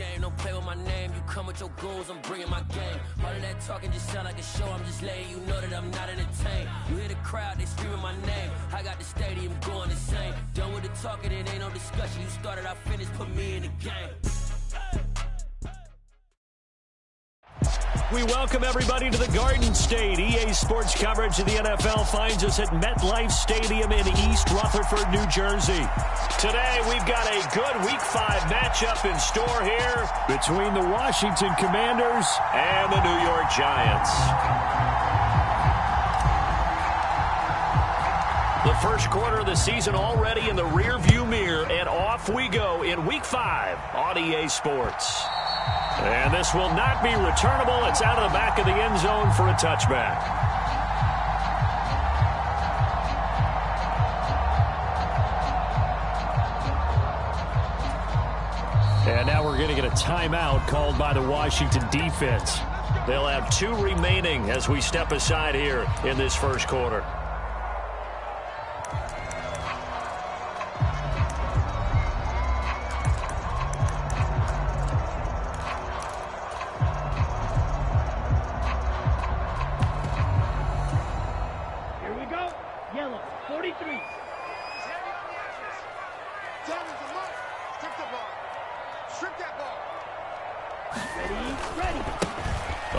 game. Don't play with my name. You come with your goons, I'm bringing my game. All of that talking just sound like a show. I'm just letting you know that I'm not entertained. You hear the crowd, they screaming my name. I got the stadium going insane. Done with the talking, it ain't no discussion. You started, I finished, put me in the game. We welcome everybody to the Garden State. EA Sports coverage of the NFL finds us at MetLife Stadium in East Rutherford, New Jersey. Today, we've got a good Week 5 matchup in store here between the Washington Commanders and the New York Giants. The first quarter of the season already in the rearview mirror, and off we go in Week 5 on EA Sports. And this will not be returnable. It's out of the back of the end zone for a touchback. And now we're going to get a timeout called by the Washington defense. They'll have 2 remaining as we step aside here in this first quarter.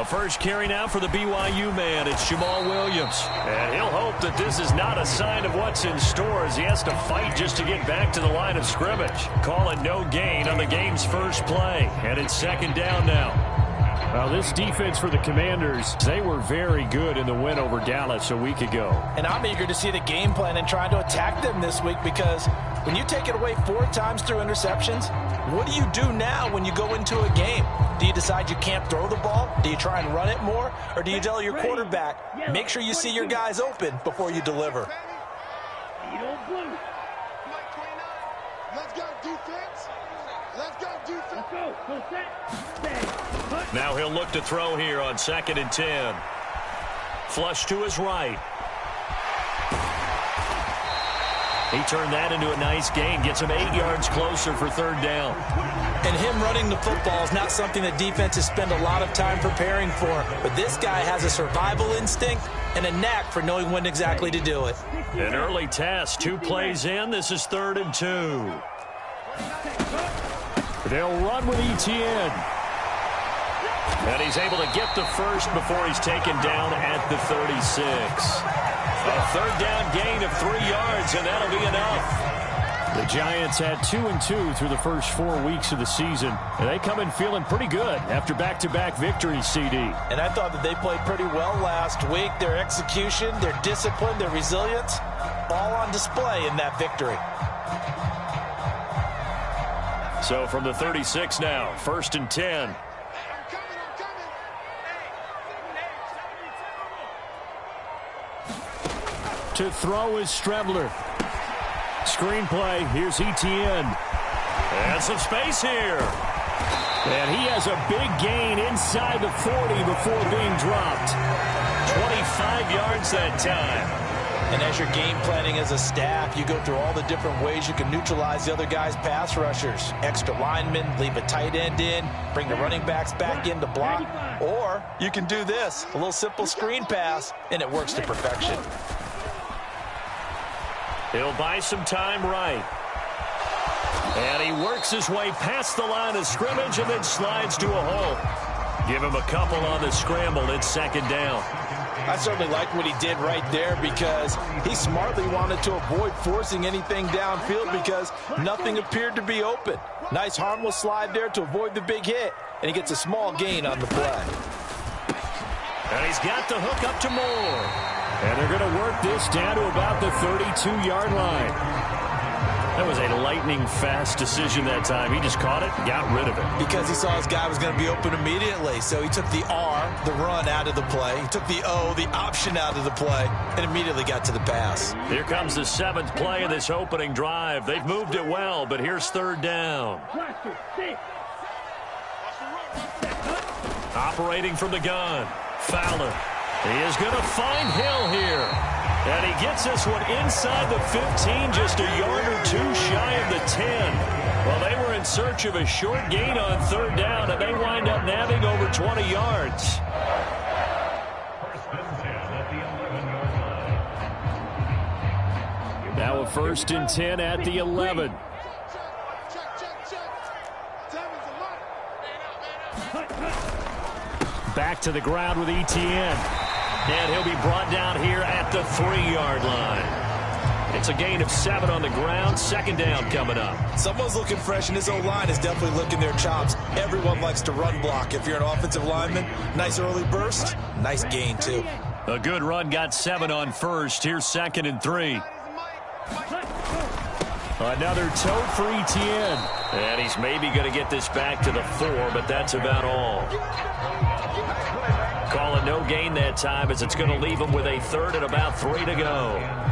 First carry now for the BYU man. It's Jamal Williams. And he'll hope that this is not a sign of what's in store as he has to fight just to get back to the line of scrimmage. Call it no gain on the game's first play. And it's second down now. Well, this defense for the Commanders, they were very good in the win over Dallas a week ago. And I'm eager to see the game plan and trying to attack them this week, because when you take it away 4 times through interceptions, what do you do now when you go into a game? Do you decide you can't throw the ball? Do you try and run it more? Or do you tell your quarterback, make sure you see your guys open before you deliver? Let's go defense. Let's go defense. Now he'll look to throw here on 2nd and 10. Flush to his right. He turned that into a nice gain. Gets him 8 yards closer for 3rd down. And him running the football is not something that defenses spend a lot of time preparing for. But this guy has a survival instinct and a knack for knowing when exactly to do it. An early test. 2 plays in. This is 3rd and 2. They'll run with Etienne. And he's able to get the first before he's taken down at the 36. A 3rd down gain of 3 yards, and that'll be enough. The Giants had 2-2 through the first 4 weeks of the season, and they come in feeling pretty good after back-to-back victories, CD. And I thought that they played pretty well last week. Their execution, their discipline, their resilience, all on display in that victory. So from the 36 now, 1st and 10. To throw is Strebler. Screenplay, here's Etienne. And some space here. And he has a big gain inside the 40 before being dropped. 25 yards that time. And as you're game planning as a staff, you go through all the different ways you can neutralize the other guy's pass rushers. Extra linemen, leave a tight end in, bring the running backs back in to block. Or you can do this, a little simple screen pass, and it works to perfection. He'll buy some time right. And he works his way past the line of scrimmage and then slides to a hole. Give him a couple on the scramble. It's 2nd down. I certainly like what he did right there, because he smartly wanted to avoid forcing anything downfield because nothing appeared to be open. Nice harmless slide there to avoid the big hit, and he gets a small gain on the play. And he's got the hook up to Moore. And they're going to work this down to about the 32-yard line. That was a lightning-fast decision that time. He just caught it and got rid of it. Because he saw his guy was going to be open immediately. So he took the R, the run, out of the play. He took the O, the option, out of the play, and immediately got to the pass. Here comes the 7th play of this opening drive. They've moved it well, but here's 3rd down. Operating from the gun. Fowler. He is going to find Hill here. And he gets this one inside the 15, just a yard or 2 shy of the 10. Well, they were in in search of a short gain on third down, and they wind up nabbing over 20 yards. Now a 1st and 10 at the 11. Back to the ground with Etienne. And he'll be brought down here at the 3-yard line. It's a gain of 7 on the ground. 2nd down coming up. Someone's looking fresh, and his O-line is definitely licking their chops. Everyone likes to run block. If you're an offensive lineman, nice early burst, nice gain, too. A good run got 7 on 1st. Here's 2nd and 3. Another tote for Etienne. And he's maybe going to get this back to the 4, but that's about all. Call it no gain that time, as it's going to leave him with a 3rd and about 3 to go.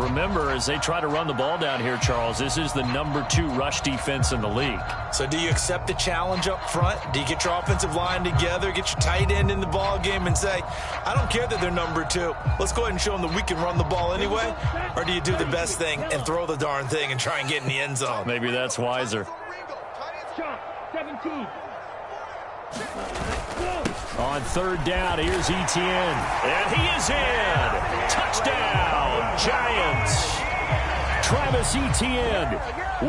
Remember, as they try to run the ball down here, Charles, this is the number 2 rush defense in the league. So do you accept the challenge up front? Do you get your offensive line together, get your tight end in the ball game and say, I don't care that they're number 2. Let's go ahead and show them that we can run the ball anyway? Or do you do the best thing and throw the darn thing and try and get in the end zone? Maybe that's wiser. 17. On 3rd down, here's Etienne. And he is in. Touchdown, Giants. Travis Etienne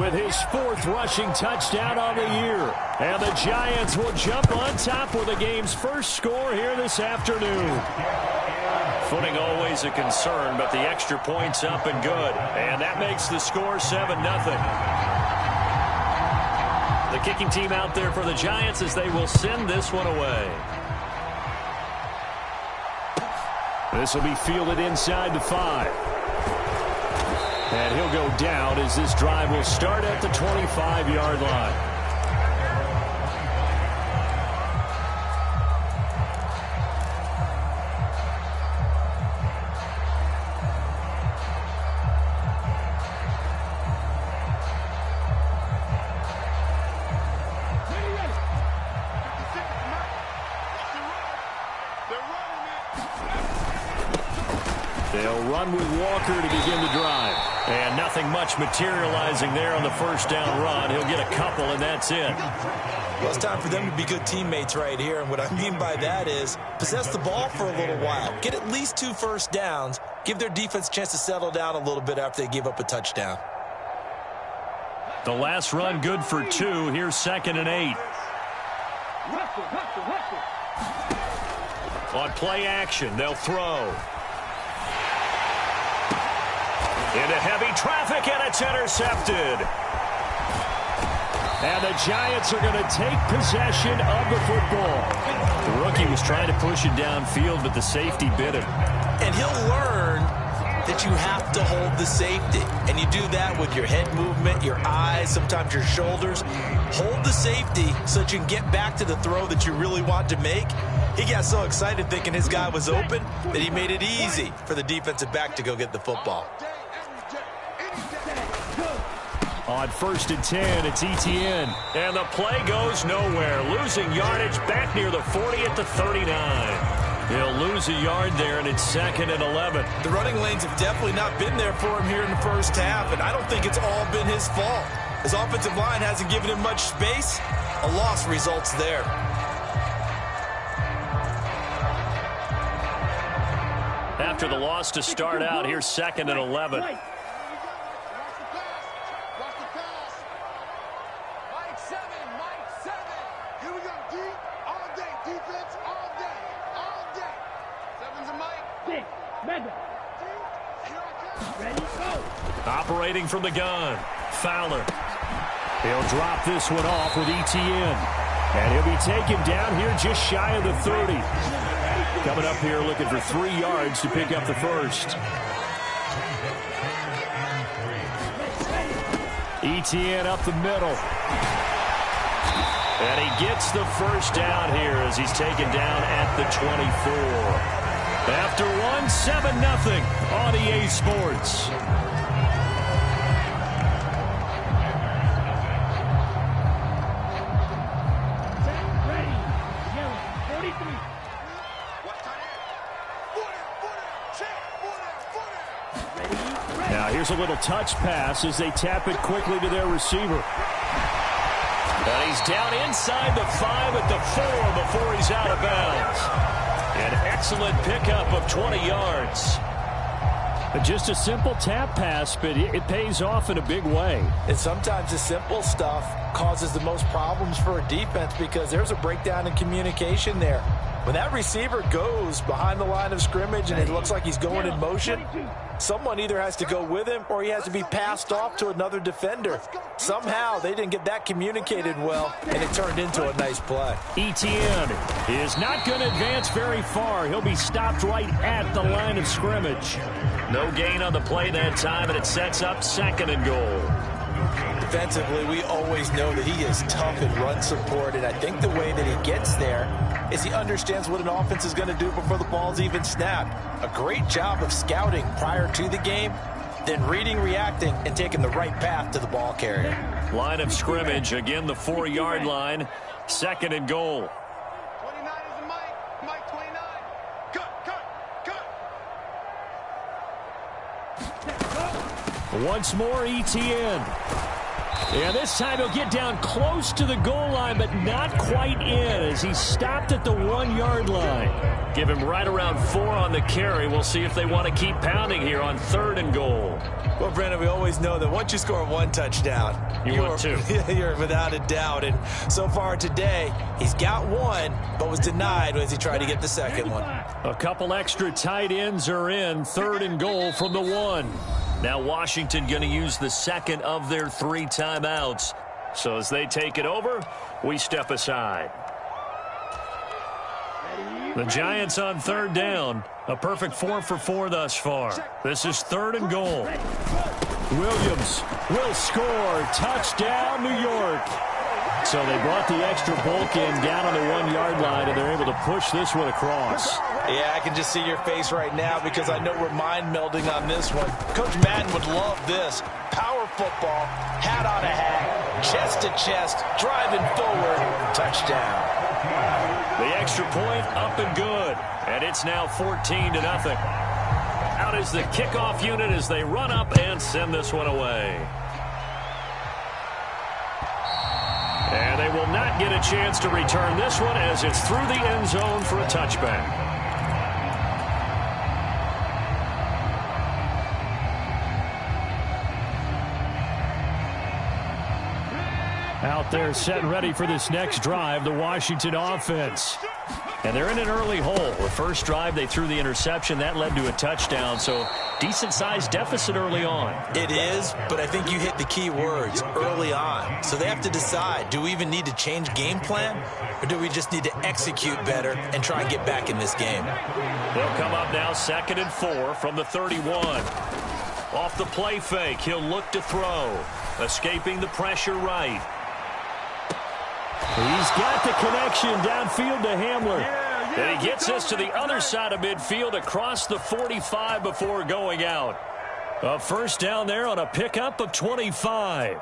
with his 4th rushing touchdown on the year. And the Giants will jump on top with the game's first score here this afternoon. Footing always a concern, but the extra point's up and good. And that makes the score 7-0. The kicking team out there for the Giants as they will send this one away. This will be fielded inside the 5. And he'll go down as this drive will start at the 25-yard line. They'll run with Walker to begin the drive. And nothing much materializing there on the 1st down run. He'll get a couple, and that's it. Well, it's time for them to be good teammates right here. And what I mean by that is possess the ball for a little while. Get at least 2 first downs. Give their defense a chance to settle down a little bit after they give up a touchdown. The last run good for 2. Here's 2nd and 8. On play action, they'll throw. Into heavy traffic, and it's intercepted. And the Giants are going to take possession of the football. The rookie was trying to push it downfield, but the safety bit him. And he'll learn that you have to hold the safety. And you do that with your head movement, your eyes, sometimes your shoulders. Hold the safety so that you can get back to the throw that you really want to make. He got so excited thinking his guy was open that he made it easy for the defensive back to go get the football. On 1st and 10, it's Etienne. And the play goes nowhere. Losing yardage back near the 40 at the 39. He'll lose a yard there, and it's 2nd and 11. The running lanes have definitely not been there for him here in the first half, and I don't think it's all been his fault. His offensive line hasn't given him much space. A loss results there. After the loss to start out, here's 2nd and 11. Operating from the gun, Fowler. He'll drop this one off with Etienne. And he'll be taken down here just shy of the 30. Coming up here looking for 3 yards to pick up the 1st. Etienne up the middle. And he gets the 1st down here as he's taken down at the 24. After one, 7-0 on EA Sports. Now here's a little touch pass as they tap it quickly to their receiver. And he's down inside the 5 at the 4 before he's out of bounds. An excellent pickup of 20 yards. Just a simple tap pass, but it pays off in a big way. And sometimes the simple stuff causes the most problems for a defense because there's a breakdown in communication there. When that receiver goes behind the line of scrimmage and it looks like he's going in motion, someone either has to go with him or he has to be passed off to another defender. Somehow they didn't get that communicated well, and it turned into a nice play. Etienne is not going to advance very far. He'll be stopped right at the line of scrimmage. No gain on the play that time, and it sets up 2nd and goal. Defensively, we always know that he is tough in run support, and I think the way that he gets there is he understands what an offense is going to do before the ball's even snapped. A great job of scouting prior to the game, then reading, reacting, and taking the right path to the ball carrier. Line of scrimmage, again the 4-yard line, 2nd and goal. 29 is a Mike. Mike 29. Cut. Once more, Etienne. And this time he'll get down close to the goal line, but not quite in as he's stopped at the 1-yard line. Give him right around 4 on the carry. We'll see if they want to keep pounding here on 3rd and goal. Well, Brandon, we always know that once you score 1 touchdown, you're 2. You're without a doubt. And so far today, he's got 1, but was denied as he tried to get the 2nd one. A couple extra tight ends are in. 3rd and goal from the 1. Now Washington going to use the 2nd of their 3 timeouts. So as they take it over, we step aside. The Giants on 3rd down. A perfect 4 for 4 thus far. This is 3rd and goal. Williams will score. Touchdown, New York. So they brought the extra bulk in down on the 1-yard line, and they're able to push this one across. Yeah, I can just see your face right now because I know we're mind melding on this one. Coach Madden would love this. Power football, hat on a hat, chest to chest, driving forward, touchdown. The extra point up and good. And it's now 14-0. Out is the kickoff unit as they run up and send this one away. And they will not get a chance to return this one as it's through the end zone for a touchback. Out there set and ready for this next drive, the Washington offense. And they're in an early hole. The first drive, they threw the interception. That led to a touchdown, so decent-sized deficit early on. It is, but I think you hit the key words, early on. So they have to decide, do we even need to change game plan, or do we just need to execute better and try and get back in this game? They'll come up now 2nd and 4 from the 31. Off the play fake, he'll look to throw. Escaping the pressure right. He's got the connection downfield to Hamler. And he gets us to the other side of midfield across the 45 before going out. A first down there on a pickup of 25.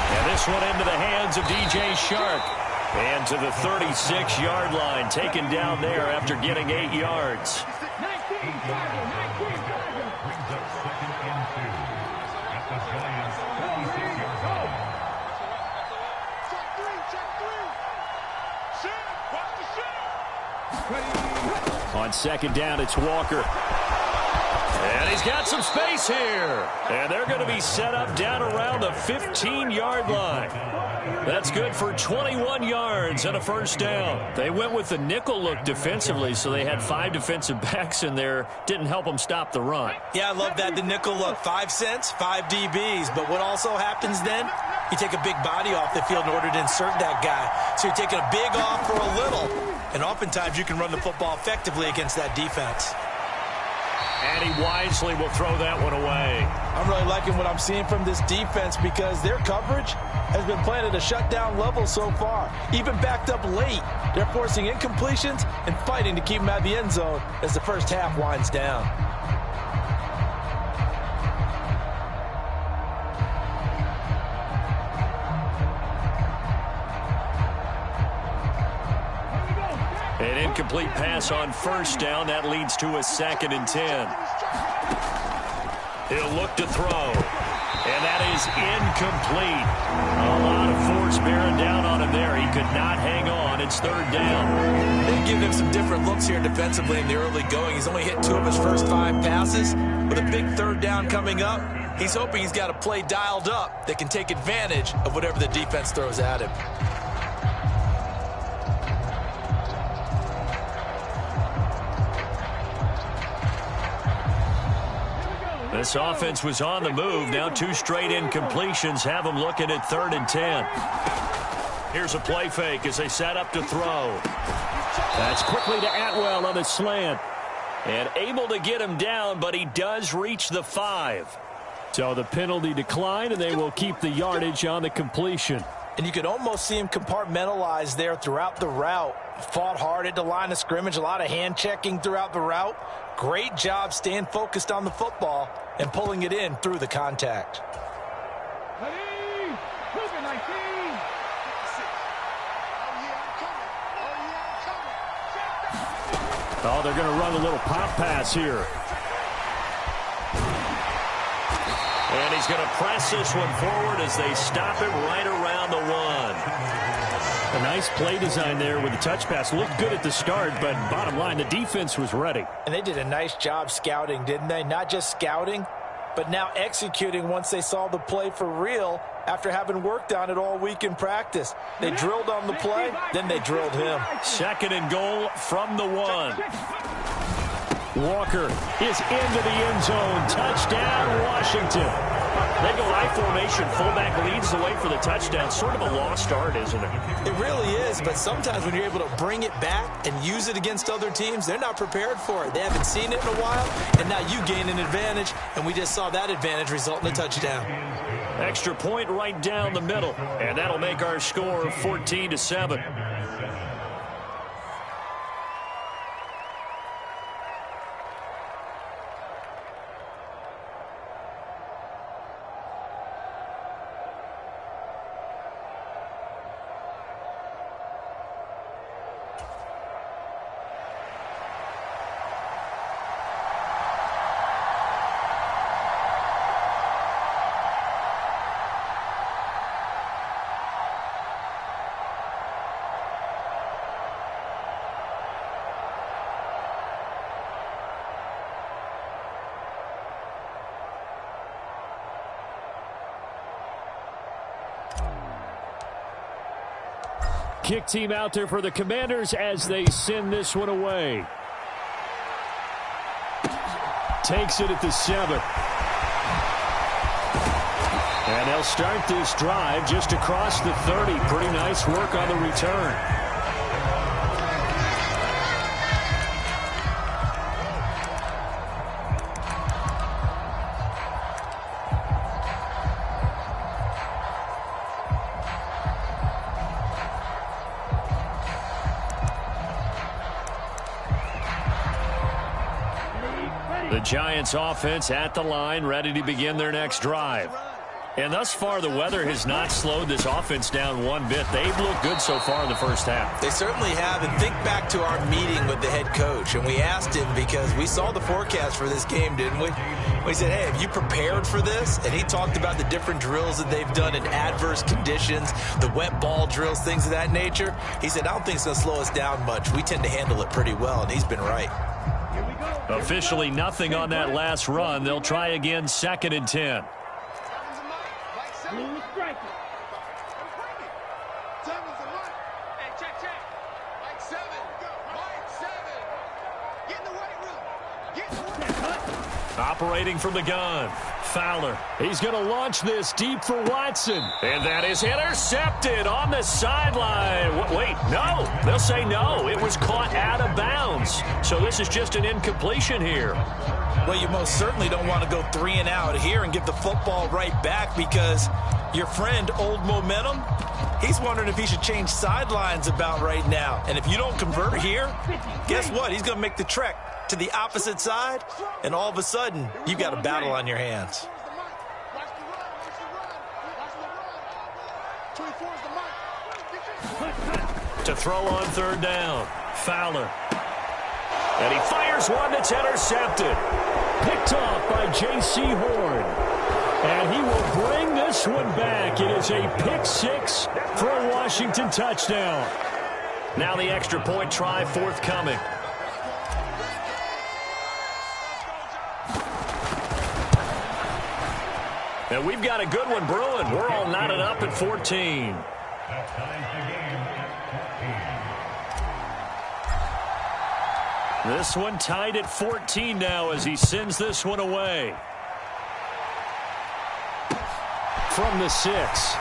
And this one into the hands of DJ Shark. And to the 36-yard line, taken down there after getting 8 yards. On second down, it's Walker. And he's got some space here. And they're going to be set up down around the 15-yard line. That's good for 21 yards and a first down. They went with the nickel look defensively, so they had 5 defensive backs in there. Didn't help them stop the run. Yeah, I love that, the nickel look. 5 cents, 5 DBs. But what also happens then, you take a big body off the field in order to insert that guy. So you're taking a big off for a little. And oftentimes you can run the football effectively against that defense. And he wisely will throw that one away. I'm really liking what I'm seeing from this defense because their coverage has been playing at a shutdown level so far. Even backed up late, they're forcing incompletions and fighting to keep them out of the end zone as the first half winds down. An incomplete pass on first down. That leads to a 2nd and 10. He'll look to throw. And that is incomplete. A lot of force bearing down on him there. He could not hang on. It's 3rd down. They've given him some different looks here defensively in the early going. He's only hit 2 of his first 5 passes. With a big 3rd down coming up, he's hoping he's got a play dialed up that can take advantage of whatever the defense throws at him. This offense was on the move. Now 2 straight incompletions have them looking at 3rd and 10. Here's a play fake as they set up to throw. That's quickly to Atwell on the slant. And able to get him down, but he does reach the 5. So the penalty declined, and they will keep the yardage on the completion. And you could almost see him compartmentalize there throughout the route. Fought hard at the line of scrimmage, a lot of hand checking throughout the route. Great job staying focused on the football and pulling it in through the contact. Oh, they're going to run a little pop pass here. And he's going to press this one forward as they stop it right around the 1. A nice play design there with the touch pass. Looked good at the start, but bottom line, the defense was ready. And they did a nice job scouting, didn't they? Not just scouting, but now executing once they saw the play for real after having worked on it all week in practice. They drilled on the play, then they drilled him. 2nd and goal from the 1. Walker is into the end zone. Touchdown, Washington. They go I formation. Fullback leads the way for the touchdown. Sort of a lost art, isn't it? It really is, but sometimes when you're able to bring it back and use it against other teams, they're not prepared for it. They haven't seen it in a while, and now you gain an advantage, and we just saw that advantage result in a touchdown. Extra point right down the middle, and that'll make our score 14-7. Kick team out there for the Commanders as they send this one away. Takes it at the 7. And they'll start this drive just across the 30. Pretty nice work on the return. The Giants offense at the line, ready to begin their next drive. And thus far, the weather has not slowed this offense down one bit. They've looked good so far in the first half. They certainly have. And think back to our meeting with the head coach. And we asked him because we saw the forecast for this game, didn't we? We said, hey, have you prepared for this? And he talked about the different drills that they've done in adverse conditions, the wet ball drills, things of that nature. He said, I don't think it's going to slow us down much. We tend to handle it pretty well, and he's been right. Officially nothing on that last run. They'll try again, 2nd and 10. Operating from the gun, Fowler. He's going to launch this deep for Watson. And that is intercepted on the sideline. Wait, no. They'll say no. It was caught out of bounds. So this is just an incompletion here. Well, you most certainly don't want to go 3 and out here and give the football right back, because your friend, Old Momentum, he's wondering if he should change sidelines about right now. And if you don't convert here, guess what? He's going to make the trek to the opposite side, and all of a sudden, you've got a battle on your hands. To throw on third down, Fowler. And he fires one that's intercepted. Picked off by J.C. Horn. And he will bring this one back. It is a pick six for a Washington touchdown. Now the extra point try forthcoming. And we've got a good one brewing. We're all knotted up at 14. This one tied at 14 now as he sends this one away. From the 6.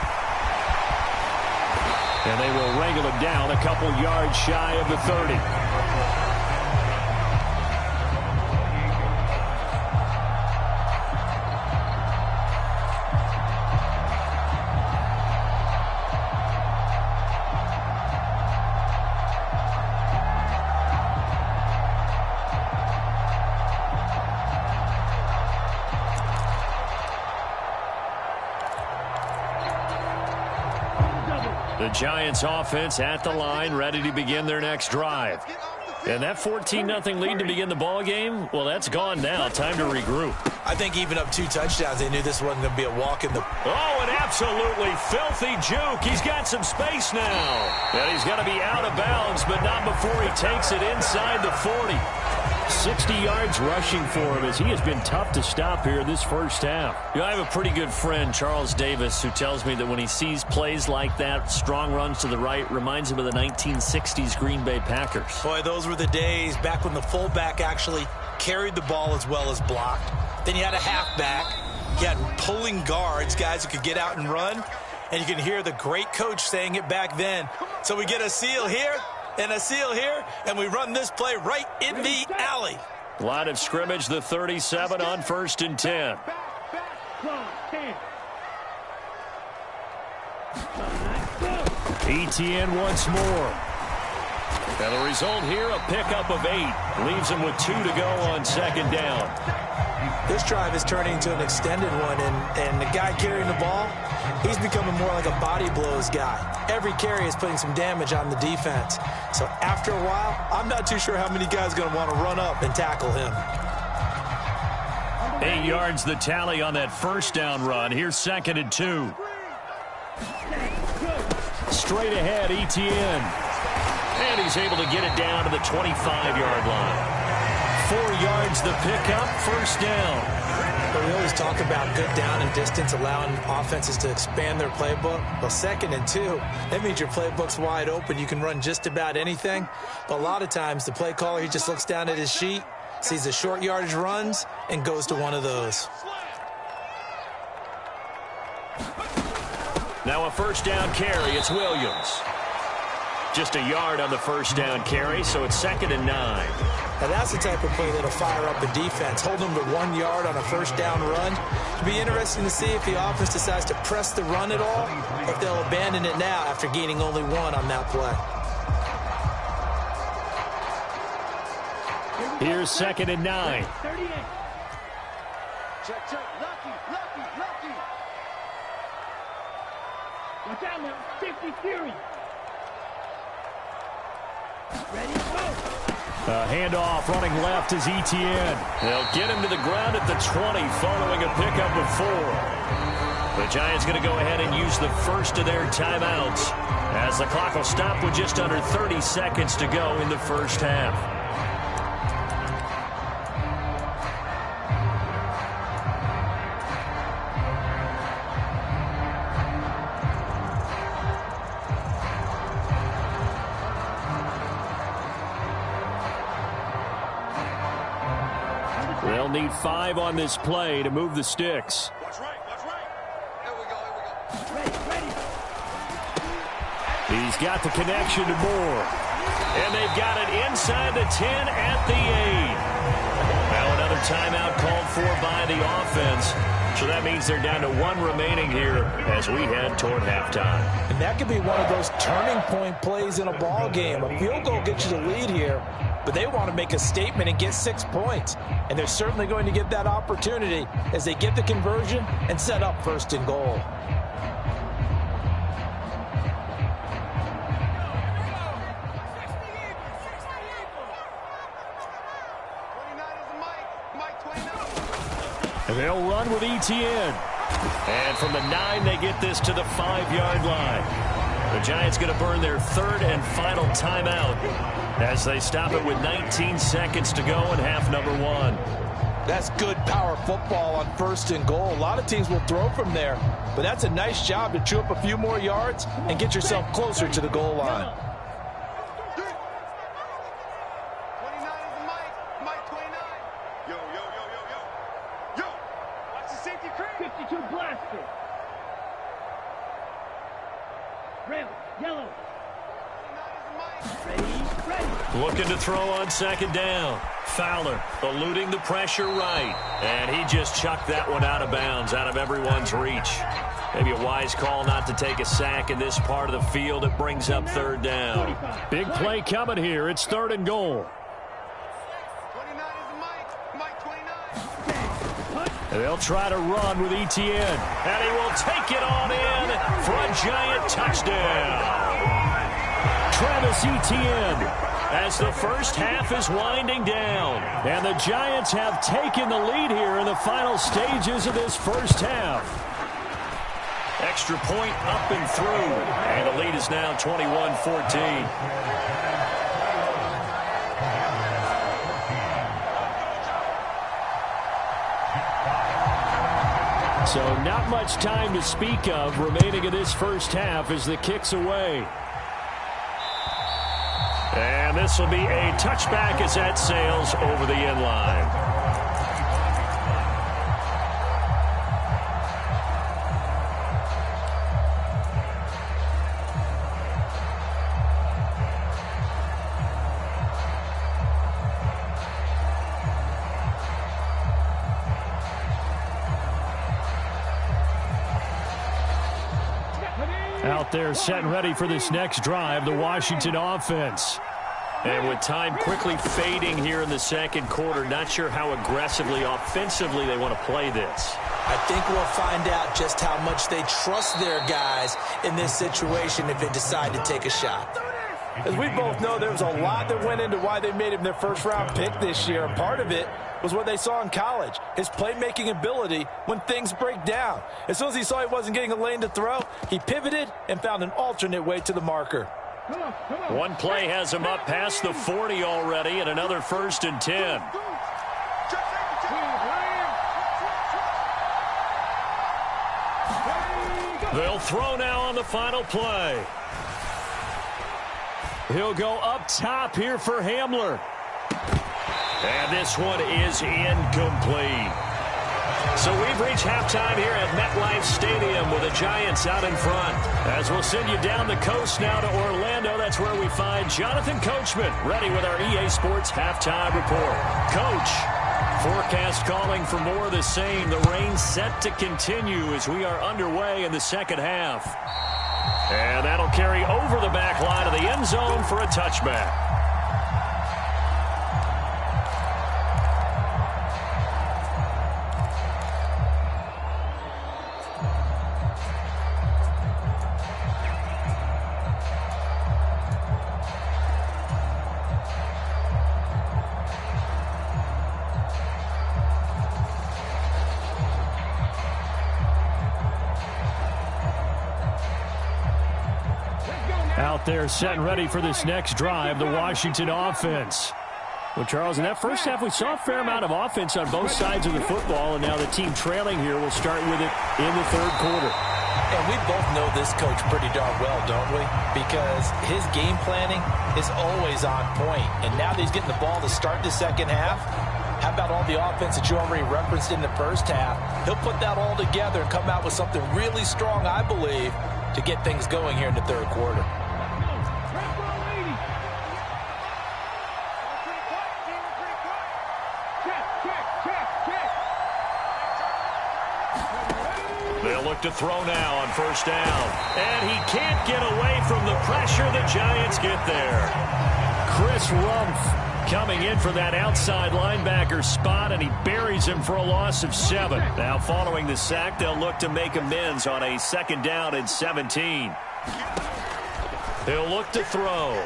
And they will wrangle it down a couple yards shy of the 30. The Giants offense at the line, ready to begin their next drive. And that 14-0 lead to begin the ball game, well, that's gone now. Time to regroup. I think even up 2 touchdowns, they knew this wasn't going to be a walk in the... Oh, an absolutely filthy juke. He's got some space now. And he's going to be out of bounds, but not before he takes it inside the 40. 60 yards rushing for him as he has been tough to stop here this first half. You know, I have a pretty good friend, Charles Davis, who tells me that when he sees plays like that, strong runs to the right, reminds him of the 1960s Green Bay Packers. Boy, those were the days back when the fullback actually carried the ball as well as blocked. Then you had a halfback. You had pulling guards, guys who could get out and run. And you can hear the great coach saying it back then. So we get a seal here and a seal here, and we run this play right in the alley. Line of scrimmage, the 37 on 1st and 10. Etienne once more. And the result here, a pickup of 8. Leaves him with 2 to go on 2nd down. This drive is turning into an extended one, and the guy carrying the ball, he's becoming more like a body blows guy. Every carry is putting some damage on the defense. So after a while, I'm not too sure how many guys are going to want to run up and tackle him. 8 yards the tally on that 1st down run. Here's 2nd and 2. Straight ahead, Etienne. And he's able to get it down to the 25-yard line. 4 yards the pickup, 1st down. But we always talk about good down and distance, allowing offenses to expand their playbook. Well, 2nd and 2, that means your playbook's wide open. You can run just about anything. But a lot of times, the play caller, he just looks down at his sheet, sees the short yardage runs, and goes to one of those. Now a 1st down carry. It's Williams. Just a yard on the 1st down carry, so it's 2nd and 9. Now that's the type of play that'll fire up a defense. Hold them to 1 yard on a 1st down run. It'll be interesting to see if the offense decides to press the run at all, or if they'll abandon it now after gaining only 1 on that play. Here's 2nd and 9. Check, check. Lucky. Watch out now. 50 Fury. Ready, go. Handoff running left is Etienne. They'll get him to the ground at the 20 following a pickup of 4. The Giants going to go ahead and use the first of their timeouts as the clock will stop with just under 30 seconds to go in the first half. They'll need 5 on this play to move the sticks. Watch right. Here we go. Ready. He's got the connection to Moore. And they've got it inside the 10 at the 8. Now another timeout called for by the offense. So that means they're down to 1 remaining here as we head toward halftime. And that could be one of those turning point plays in a ball game. A field goal gets you the lead here, but they want to make a statement and get 6 points. And they're certainly going to get that opportunity as they get the conversion and set up first and goal. And they'll run with ETN. And from the 9, they get this to the 5-yard line. The Giants going to burn their 3rd and final timeout as they stop it with 19 seconds to go in half number 1. That's good power football on first and goal. A lot of teams will throw from there, but that's a nice job to chew up a few more yards and get yourself closer to the goal line. Looking to throw on 2nd down. Fowler eluding the pressure right. And he just chucked that one out of bounds, out of everyone's reach. Maybe a wise call not to take a sack in this part of the field. It brings up 3rd down. Big play coming here. It's 3rd and goal. And they'll try to run with ETN. And he will take it on in for a Giant touchdown. Travis Etienne, as the first half is winding down. And the Giants have taken the lead here in the final stages of this first half. Extra point up and through. And the lead is now 21-14. So not much time to speak of remaining in this first half as the kick's away. And this will be a touchback as that sails over the end line. Out there set and ready for this next drive, the Washington offense. And with time quickly fading here in the 2nd quarter, not sure how aggressively, offensively they want to play this. I think we'll find out just how much they trust their guys in this situation if they decide to take a shot. As we both know, there was a lot that went into why they made him their first-round pick this year. And part of it was what they saw in college, his playmaking ability when things break down. As soon as he saw he wasn't getting a lane to throw, he pivoted and found an alternate way to the marker. One play has him up past the 40 already, and another 1st and 10. They'll throw now on the final play. He'll go up top here for Hamler. And this one is incomplete. So we've reached halftime here at MetLife Stadium with the Giants out in front. As we'll send you down the coast now to Orlando, that's where we find Jonathan Coachman ready with our EA Sports halftime report. Coach, forecast calling for more of the same. The rain set to continue as we are underway in the 2nd half. And that'll carry over the back line of the end zone for a touchback. Out there set and ready for this next drive, the Washington offense. Well, Charles, in that first half, we saw a fair amount of offense on both sides of the football, and now the team trailing here will start with it in the 3rd quarter. And we both know this coach pretty darn well, don't we? Because his game planning is always on point. And now that he's getting the ball to start the 2nd half, how about all the offense that you already referenced in the first half? He'll put that all together and come out with something really strong, I believe, to get things going here in the 3rd quarter. Check. look to throw now on first down. And he can't get away from the pressure. The Giants get there. Chris Rumpf coming in for that outside linebacker spot, and he buries him for a loss of 7. Now following the sack, they'll look to make amends on a 2nd down and 17. He'll look to throw.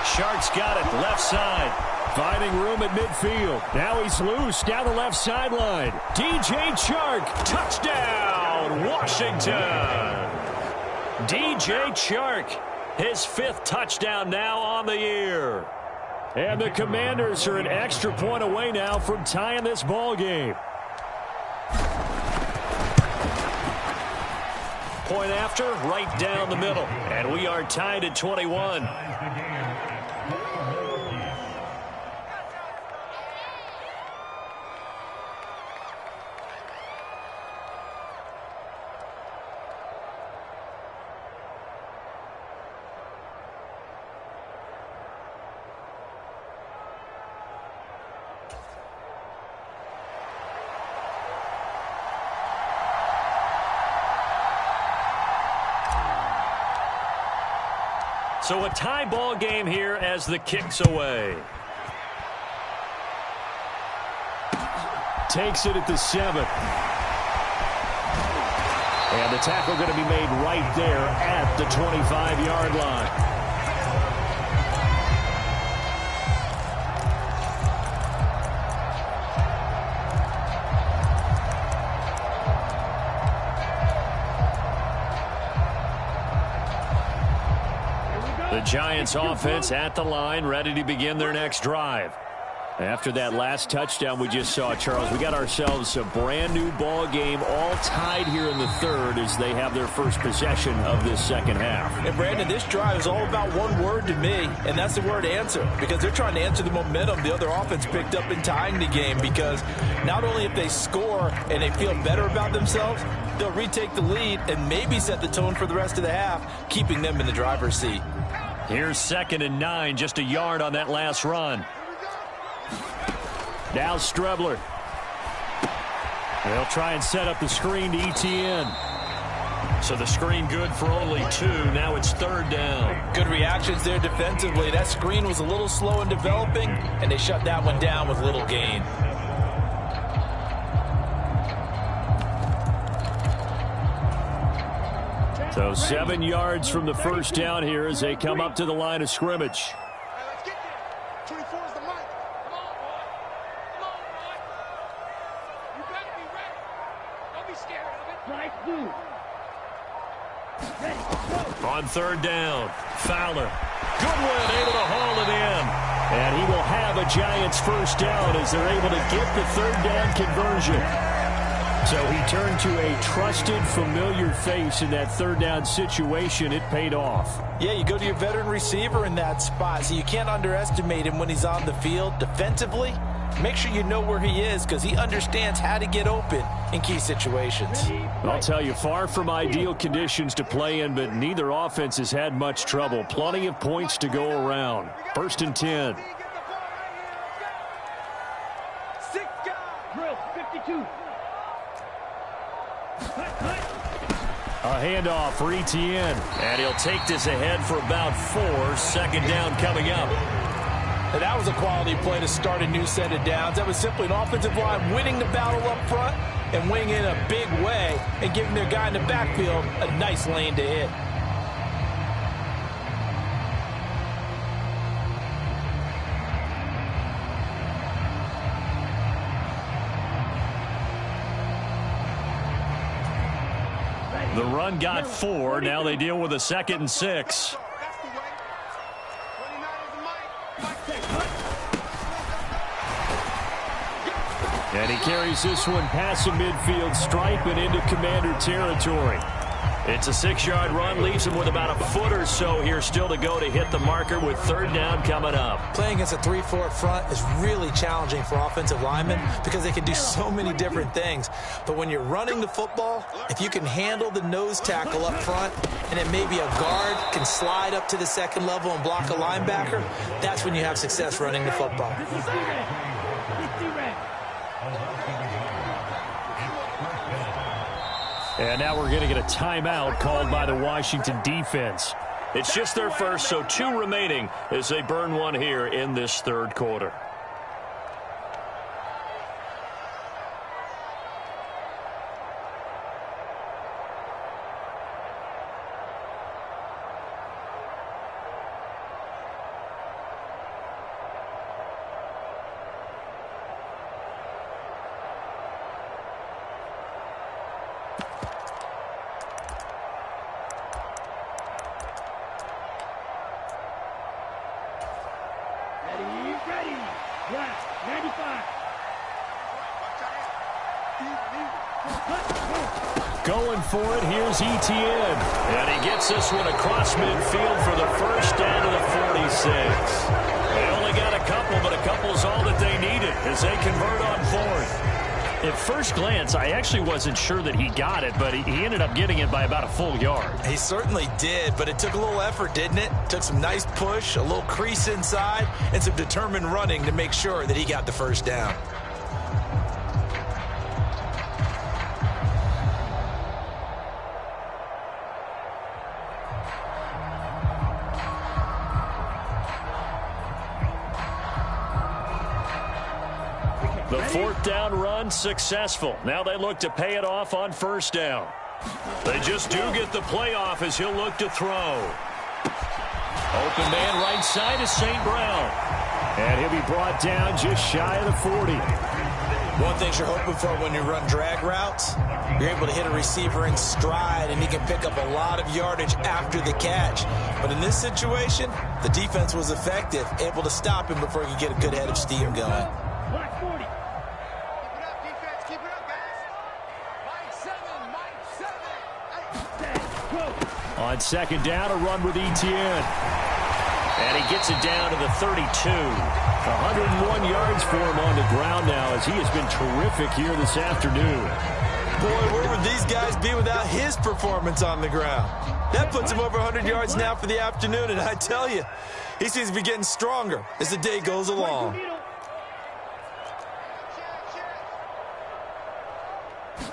Shark's got it left side. Finding room at midfield. Now he's loose down the left sideline. DJ Chark, touchdown, Washington. DJ Chark, his 5th touchdown now on the year. And the Commanders are an extra point away now from tying this ball game. Point after, right down the middle. And we are tied at 21. So a tie ball game here as the kick's away. Takes it at the 7. And the tackle going to be made right there at the 25-yard line. The Giants offense at the line, ready to begin their next drive. After that last touchdown we just saw, Charles, we got ourselves a brand new ball game, all tied here in the 3rd as they have their first possession of this 2nd half. And Brandon, this drive is all about one word to me, and that's the word answer, because they're trying to answer the momentum the other offense picked up in tying the game, because not only if they score and they feel better about themselves, they'll retake the lead and maybe set the tone for the rest of the half, keeping them in the driver's seat. Here's 2nd and 9, just a yard on that last run. Now Strebler. They'll try and set up the screen to ETN. So the screen good for only 2. Now it's 3rd down. Good reactions there defensively. That screen was a little slow in developing, and they shut that one down with little gain. So 7 yards from the first down here as they come up to the line of scrimmage. Let's get there. 24 is the mic. Come on, boy. Come on, boy. You better be ready. Don't be scared of it. Nice move. Ready, go. On 3rd down, Fowler. Goodwin able to haul it in. And he will have a Giants first down as they're able to get the 3rd down conversion. So he turned to a trusted, familiar face in that 3rd down situation. It paid off. Yeah, you go to your veteran receiver in that spot, so you can't underestimate him when he's on the field. Defensively, make sure you know where he is because he understands how to get open in key situations. I'll tell you, far from ideal conditions to play in, but neither offense has had much trouble. Plenty of points to go around. 1st and 10. 6 guys. Drill 52. A handoff for ETN. And he'll take this ahead for about 4. 2nd down coming up. And that was a quality play to start a new set of downs. That was simply an offensive line winning the battle up front and winning in a big way and giving their guy in the backfield a nice lane to hit. The run got 4. Now they deal with a 2nd and 6. That's the way. 29 is the mic. And he carries this one past the midfield stripe and into Commander territory. It's a 6-yard run, leaves him with about a foot or so here still to go to hit the marker with 3rd down coming up. Playing against a 3-4 front is really challenging for offensive linemen because they can do so many different things. But when you're running the football, if you can handle the nose tackle up front and then maybe a guard can slide up to the 2nd level and block a linebacker, that's when you have success running the football. And now we're going to get a timeout called by the Washington defense. It's just their first, so 2 remaining as they burn one here in this third quarter. Ready. Black, 95. Going for it, here's Etienne. And he gets this one across midfield for the first down to the 46. They only got a couple, but a couple's all that they needed as they convert on 4th. At first glance, I actually wasn't sure that he got it, but he ended up getting it by about a full yard. He certainly did, but it took a little effort, didn't it? Took some nice push, a little crease inside, and some determined running to make sure that he got the first down. The 4th down run successful. Now they look to pay it off on 1st down. They just do get the play off as he'll look to throw. Open man right side is St. Brown. And he'll be brought down just shy of the 40. One thing you're hoping for when you run drag routes, you're able to hit a receiver in stride and he can pick up a lot of yardage after the catch. But in this situation, the defense was effective, able to stop him before he could get a good head of steam going. Black 40. On 2nd down, a run with Etienne. And he gets it down to the 32. 101 yards for him on the ground now as he has been terrific here this afternoon. Boy, where would these guys be without his performance on the ground? That puts him over 100 yards now for the afternoon, and I tell you, he seems to be getting stronger as the day goes along.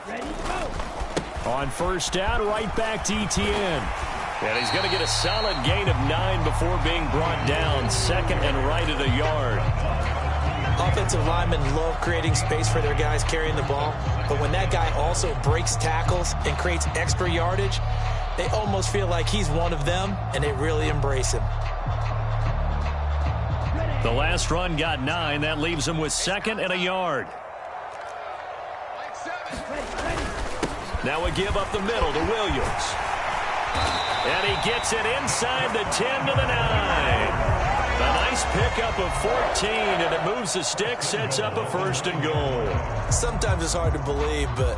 Ready, go. On 1st down, right back to Etienne. And he's going to get a solid gain of 9 before being brought down. 2nd and right at a yard. Offensive linemen love creating space for their guys carrying the ball, but when that guy also breaks tackles and creates extra yardage, they almost feel like he's one of them, and they really embrace him. The last run got 9. That leaves him with 2nd and a yard. Now a give up the middle to Williams. And he gets it inside the 10 to the 9. A nice pickup of 14, and it moves the stick, sets up a 1st and goal. Sometimes it's hard to believe, but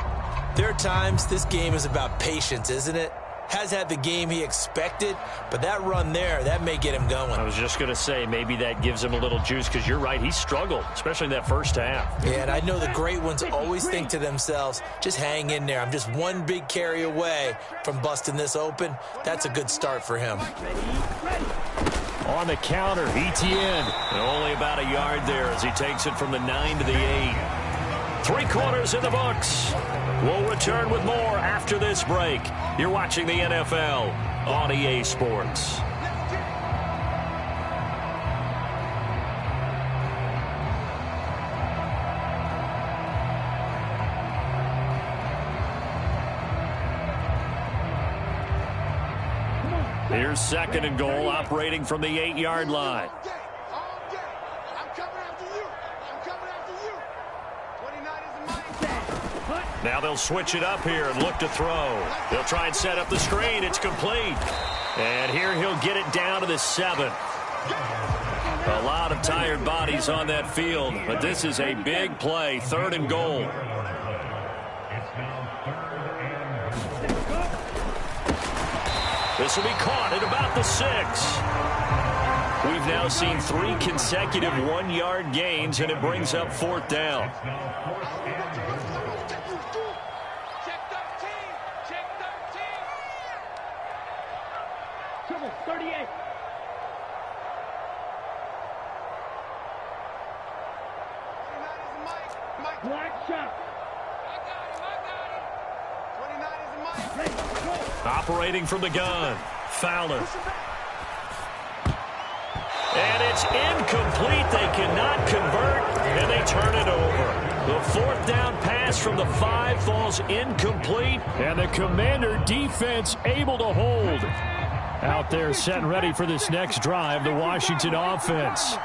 there are times this game is about patience, isn't it? Has had the game he expected, but that run there, that may get him going. I was just going to say, maybe that gives him a little juice, because you're right, he struggled, especially in that first half. Yeah, and I know the great ones always think to themselves, just hang in there. I'm just one big carry away from busting this open. That's a good start for him. On the counter, Etienne. And only about a yard there as he takes it from the 9 to the 8. 3 quarters in the books. We'll return with more after this break. You're watching the NFL on EA Sports. Here's 2nd and goal, operating from the 8-yard line. Now they'll switch it up here and look to throw. They'll try and set up the screen. It's complete. And here he'll get it down to the 7. A lot of tired bodies on that field, but this is a big play. 3rd and goal. This will be caught at about the 6. We've now seen 3 consecutive 1-yard gains, and it brings up 4th down. Trouble, 38. Black shot. I got him. Operating from the gun. Fowler. And it's incomplete. They cannot convert, and they turn it over. The fourth down pass from the 5 falls incomplete, and the Commander defense able to hold. Out there set and ready for this next drive, the Washington offense.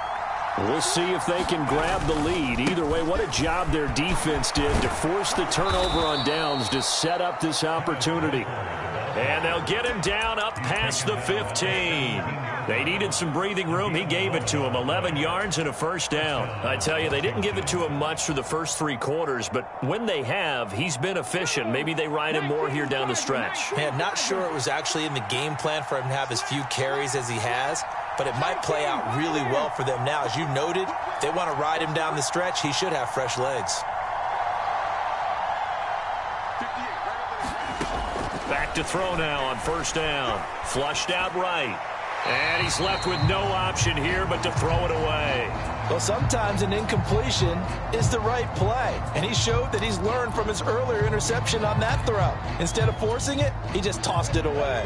We'll see if they can grab the lead. Either way, what a job their defense did to force the turnover on downs to set up this opportunity. And they'll get him down up past the 15. They needed some breathing room. He gave it to him. 11 yards and a first down. I tell you, they didn't give it to him much for the first 3 quarters, but when they have, he's been efficient. Maybe they ride him more here down the stretch. Man, not sure it was actually in the game plan for him to have as few carries as he has, but it might play out really well for them now. As you noted, if they want to ride him down the stretch, he should have fresh legs. Back to throw now on first down. Flushed out right. And he's left with no option here but to throw it away. Well, sometimes an incompletion is the right play, and he showed that he's learned from his earlier interception on that throw. Instead of forcing it, he just tossed it away.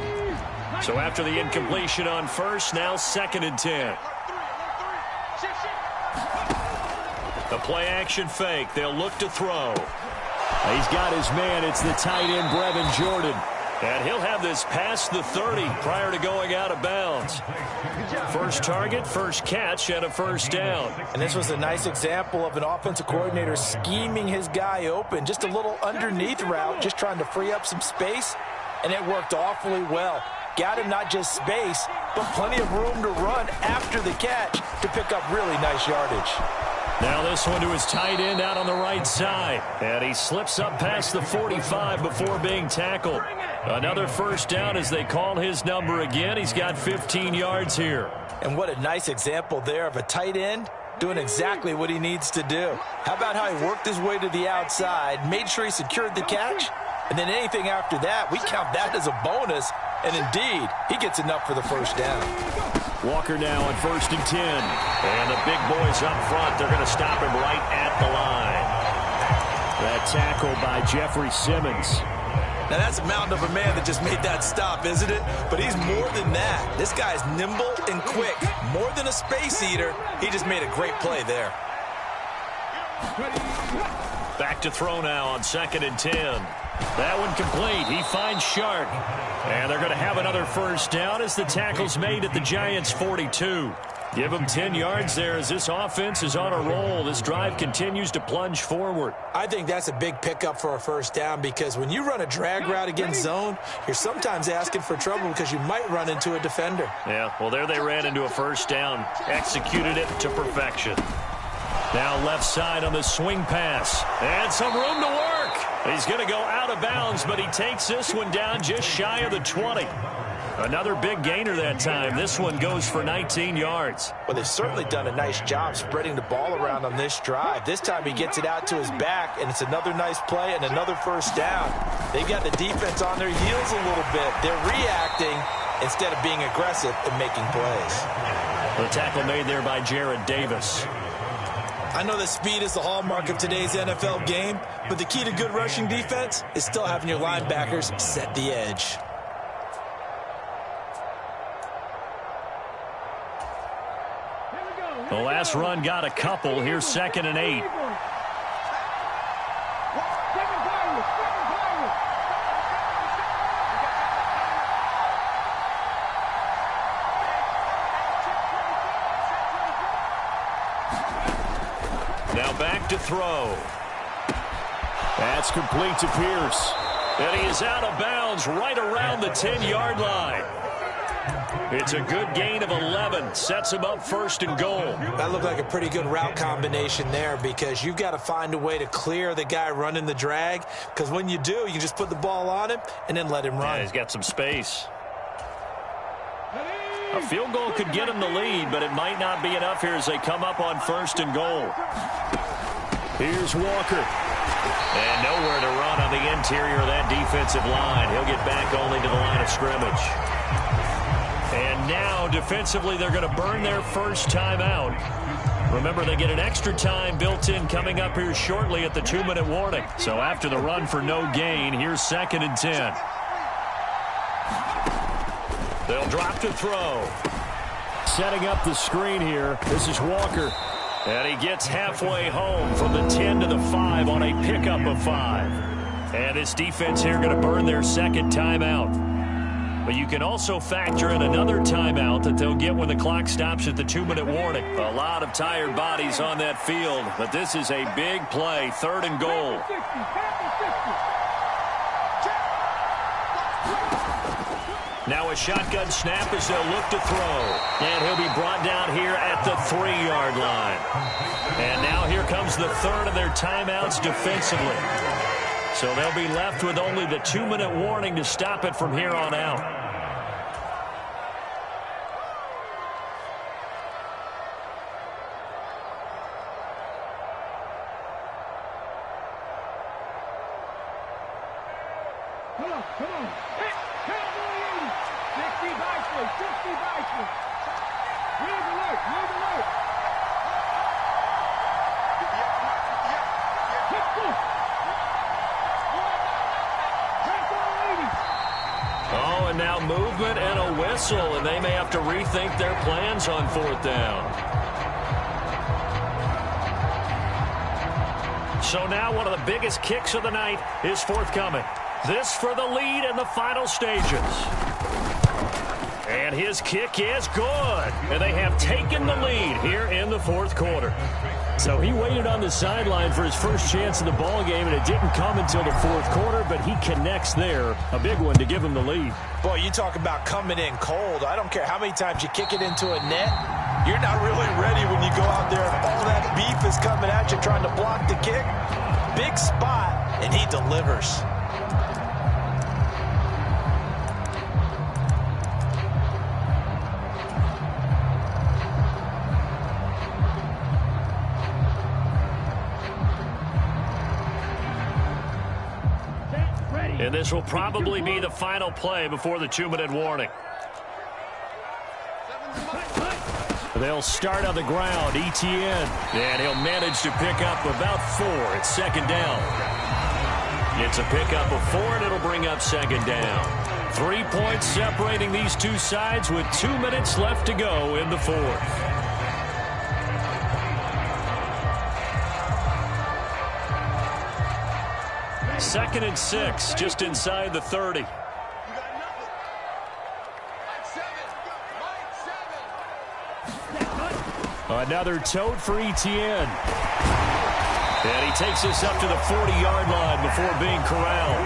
So after the incompletion on first, now 2nd and 10. The play action fake. They'll look to throw. He's got his man. It's the tight end, Brevin Jordan. And he'll have this past the 30 prior to going out of bounds. First target, first catch, and a first down. And this was a nice example of an offensive coordinator scheming his guy open. Just a little underneath route, just trying to free up some space, and it worked awfully well. Got him not just space, but plenty of room to run after the catch to pick up really nice yardage. Now this one to his tight end out on the right side. And he slips up past the 45 before being tackled. Another first down as they call his number again. He's got 15 yards here. And what a nice example there of a tight end doing exactly what he needs to do. How about how he worked his way to the outside, made sure he secured the catch, and then anything after that, we count that as a bonus. And indeed, he gets enough for the first down. Walker now on 1st and 10. And the big boys up front, they're going to stop him right at the line. That tackle by Jeffrey Simmons. Now, that's a mountain of a man that just made that stop, isn't it? But he's more than that. This guy's nimble and quick. More than a space eater, he just made a great play there. Back to throw now on 2nd and 10. That one complete. He finds Shark. And they're going to have another first down as the tackle's made at the Giants' 42. Give them 10 yards there as this offense is on a roll. This drive continues to plunge forward. I think that's a big pickup for a first down because when you run a drag route against zone, you're sometimes asking for trouble because you might run into a defender. Yeah, well, there they ran into a first down. Executed it to perfection. Now left side on the swing pass. And some room to work. He's going to go out of bounds, but he takes this one down just shy of the 20. Another big gainer that time. This one goes for 19 yards. Well, they've certainly done a nice job spreading the ball around on this drive. This time he gets it out to his back, and it's another nice play and another first down. They've got the defense on their heels a little bit. They're reacting instead of being aggressive and making plays. The tackle made there by Jared Davis. I know that speed is the hallmark of today's NFL game, but the key to good rushing defense is still having your linebackers set the edge. The last run got a couple. Here's 2nd and 8. Now back to throw. That's complete to Pierce. And he is out of bounds right around the 10-yard line. It's a good gain of 11. Sets him up 1st and goal. That looked like a pretty good route combination there because you've got to find a way to clear the guy running the drag because when you do, you just put the ball on him and then let him run. Yeah, he's got some space. A field goal could get him the lead, but it might not be enough here as they come up on 1st and goal. Here's Walker. And nowhere to run on the interior of that defensive line. He'll get back only to the line of scrimmage. And now, defensively, they're going to burn their first time out. Remember, they get an extra time built in coming up here shortly at the 2-minute warning. So after the run for no gain, here's 2nd and 10. They'll drop to throw. Setting up the screen here. This is Walker. And he gets halfway home from the 10 to the 5 on a pickup of 5. And this defense here going to burn their 2nd timeout. But you can also factor in another timeout that they'll get when the clock stops at the 2-minute warning. A lot of tired bodies on that field, but this is a big play, 3rd and goal. Now a shotgun snap as they'll look to throw. And he'll be brought down here at the 3-yard line. And now here comes the 3rd of their timeouts defensively. So they'll be left with only the 2-minute warning to stop it from here on out. Come on. Hit. Cowboy 60 Bison. 60 Bison. Move alert. Move alert. Oh, and now movement and a whistle, and they may have to rethink their plans on 4th down. So now one of the biggest kicks of the night is forthcoming. This for the lead in the final stages. And his kick is good. And they have taken the lead here in the 4th quarter. So he waited on the sideline for his first chance in the ball game, and it didn't come until the 4th quarter, but he connects there. A big one to give him the lead. Boy, you talk about coming in cold. I don't care how many times you kick it into a net. You're not really ready when you go out there and all that beef is coming at you trying to block the kick. Big spot, and he delivers. And this will probably be the final play before the 2-minute warning. They'll start on the ground. ETN. And he'll manage to pick up about 4 at 2nd down. It's a pickup of 4, and it'll bring up 2nd down. 3 points separating these two sides with 2 minutes left to go in the 4th. Second and 6, just inside the 30. Another tote for ETN. And he takes this up to the 40-yard line before being corralled.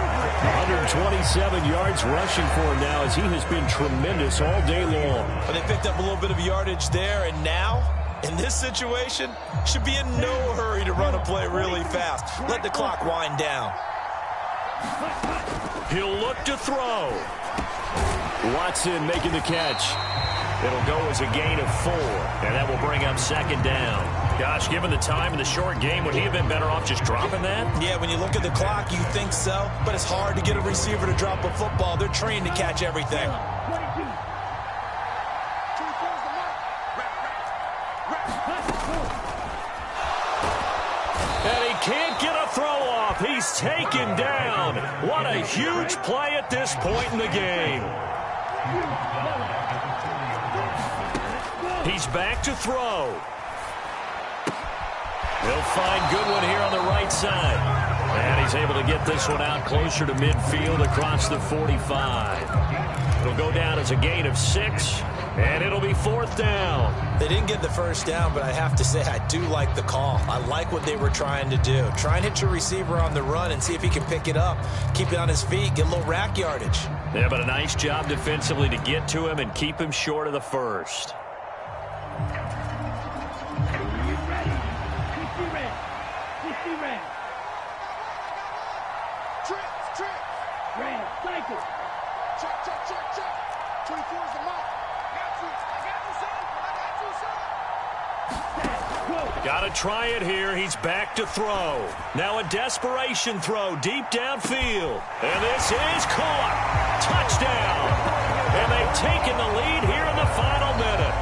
127 yards rushing for him now, as he has been tremendous all day long. But they picked up a little bit of yardage there, and now, in this situation, should be in no hurry to run a play really fast. Let the clock wind down. He'll look to throw. Watson making the catch. It'll go as a gain of 4, and that will bring up 2nd down. Gosh, given the time in the short game, would he have been better off just dropping that? Yeah, when you look at the clock, you think so, but it's hard to get a receiver to drop a football. They're trained to catch everything. And he can't get a throw off. He's taken down. What a huge play at this point in the game. He's back to throw. He'll find Goodwin here on the right side. And he's able to get this one out closer to midfield across the 45. It'll go down as a gain of 6, and it'll be 4th down. They didn't get the first down, but I have to say I do like the call. I like what they were trying to do. Try and hit your receiver on the run and see if he can pick it up. Keep it on his feet, get a little rack yardage. Yeah, but a nice job defensively to get to him and keep him short of the first. Got to try it here. He's back to throw. Now a desperation throw deep downfield. And this is caught. Touchdown. And they've taken the lead here in the final minute.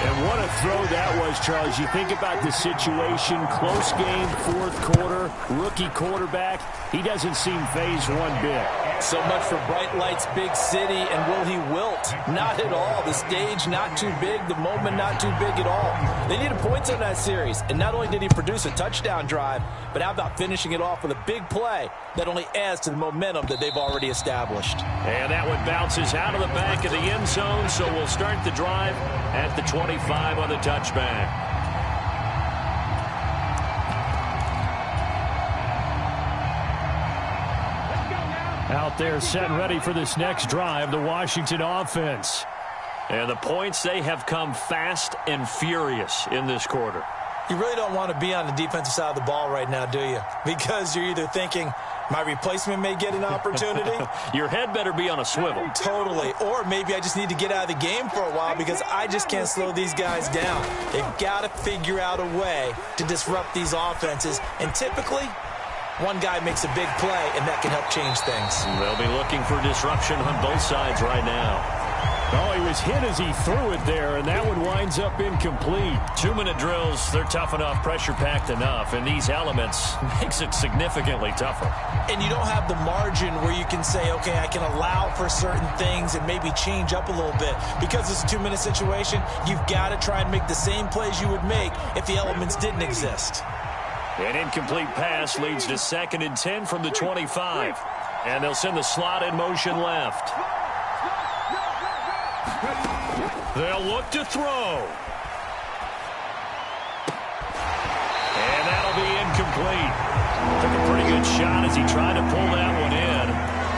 And what a throw that was, Charles. You think about the situation, close game, fourth quarter, rookie quarterback. He doesn't seem fazed one bit. So much for bright lights, big city, and will he wilt? Not at all. The stage not too big, the moment not too big at all. They needed points on that series, and not only did he produce a touchdown drive, but how about finishing it off with a big play that only adds to the momentum that they've already established. And that one bounces out of the back of the end zone, so we'll start the drive at the 25 on the touchback. Out there set and ready for this next drive, the Washington offense. And the points, they have come fast and furious in this quarter. You really don't want to be on the defensive side of the ball right now, do you? Because you're either thinking, my replacement may get an opportunity. Your head better be on a swivel. Totally. Or maybe I just need to get out of the game for a while because I just can't slow these guys down. They've got to figure out a way to disrupt these offenses. And typically, one guy makes a big play, and that can help change things. They'll be looking for disruption on both sides right now. Oh, he was hit as he threw it there, and that one winds up incomplete. 2-minute drills, they're tough enough, pressure-packed enough, and these elements makes it significantly tougher. And you don't have the margin where you can say, okay, I can allow for certain things and maybe change up a little bit. Because it's a 2-minute situation, you've got to try and make the same plays you would make if the elements didn't exist. An incomplete pass leads to 2nd and 10 from the 25. And they'll send the slot in motion left. They'll look to throw. And that'll be incomplete. Took a pretty good shot as he tried to pull that one in.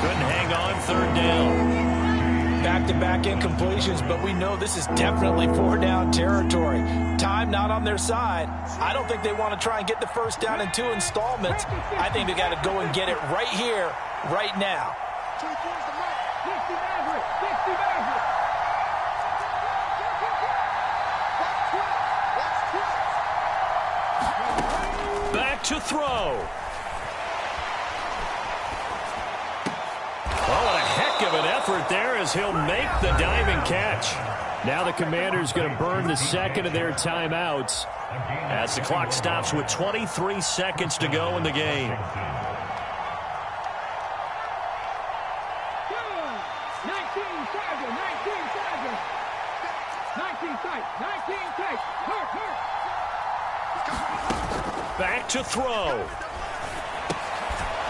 Couldn't hang on, 3rd down. Back-to-back incompletions, but we know this is definitely 4-down territory. Time not on their side. I don't think they want to try and get the first down in 2 installments. I think they got to go and get it right here, right now. Back to throw. Oh, what a heck of an effort there as he'll make the diving catch. Now the Commander's going to burn the 2nd of their timeouts as the clock stops with 23 seconds to go in the game. 19 take. Hurt. Back to throw.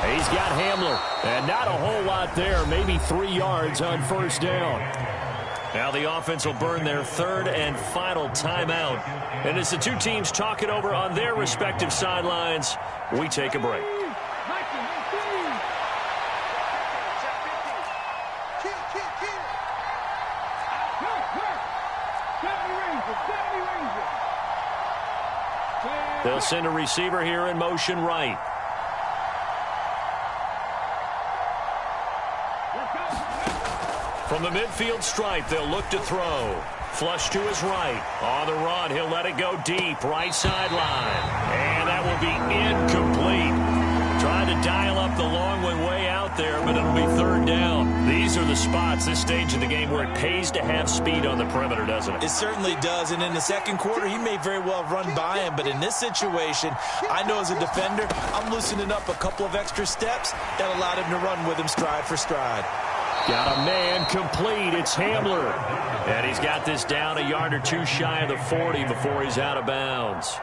He's got Hamler, and not a whole lot there, maybe 3 yards on 1st down. Now the offense will burn their 3rd and final timeout. And as the two teams talk it over on their respective sidelines, we take a break. They'll send a receiver here in motion right. From the midfield stripe, they'll look to throw. Flush to his right. On the run, he'll let it go deep. Right sideline. And that will be incomplete. Trying to dial up the long one way out there, but it'll be 3rd down. These are the spots, this stage of the game, where it pays to have speed on the perimeter, doesn't it? It certainly does. And in the 2nd quarter, he may very well run by him. But in this situation, I know as a defender, I'm loosening up a couple of extra steps that allowed him to run with him stride for stride. Got a man complete. It's Hamler. And he's got this down a yard or 2 shy of the 40 before he's out of bounds.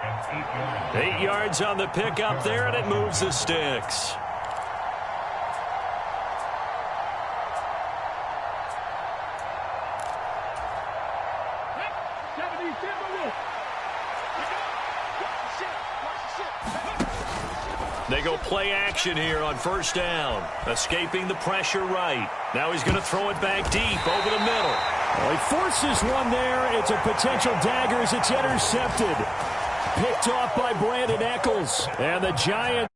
8 yards on the pickup there, and it moves the sticks. They go play action here on 1st down. Escaping the pressure right. Now he's going to throw it back deep over the middle. Well, he forces one there. It's a potential dagger as it's intercepted. Picked off by Brandon Eccles. And the Giants